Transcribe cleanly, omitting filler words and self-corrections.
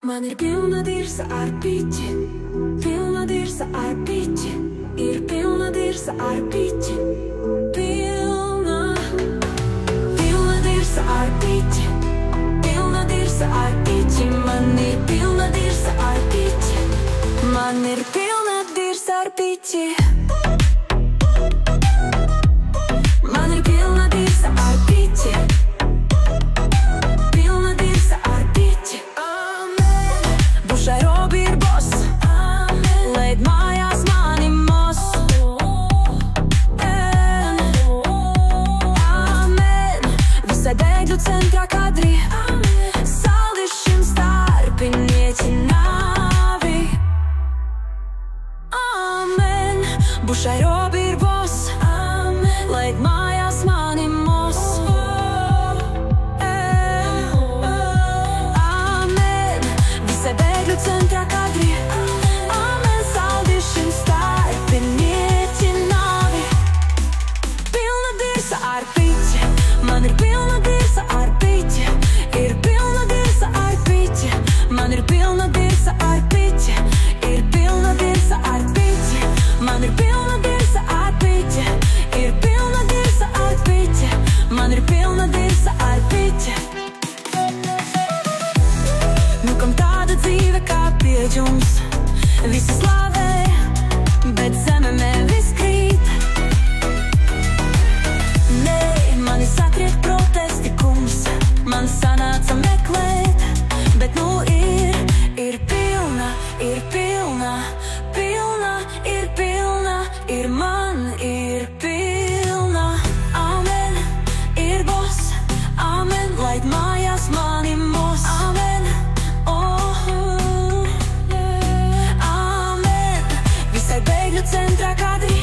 Man ir pilna dirza ar piķi, pilna dirza ar piķi, ir pilna dirza ar piķi, pilna dirza ar piķi, pilna dirza ar piķi, man ir pilna dirza ar piķi, man ir pilna dirza ar piķi. Man ir pilna dirza ar piķi, pilna dirza ar piķi. Bušai Robi ir boss, leid mājās mani mos. Amen, visai bēgļu centrā kadri, saldišim starpi nieķināvi. Amen, bušai Robi ir boss, leid mājās mani mos. Amen, visai bēgļu centrā kadri, amen, saldišim starpi nieķināvi. Pilna dirza ar piķi, man ir pilna dirza ar piķi, ir pilna dirza ar piķi, man ir pilna dirza ar piķi, ir pilna dirza ar piķi, man ir pilna dirza ar piķi, ir pilna dirza ar piķi, man ir pilna dirza ar piķi. Nu kam tāda dzīve kā pieģums, visi slavē, bet zeme nevis krīt. Nē, mani satriek protesti kungs, man sanāca meklēt, bet nu ir pilna, ir pilna, pilna, ir pilna, ir man ir pilna. Amen, ir boss, amen, laid mājās mani mos. Amen, oh, amen, visai bēgļu centrā kadri.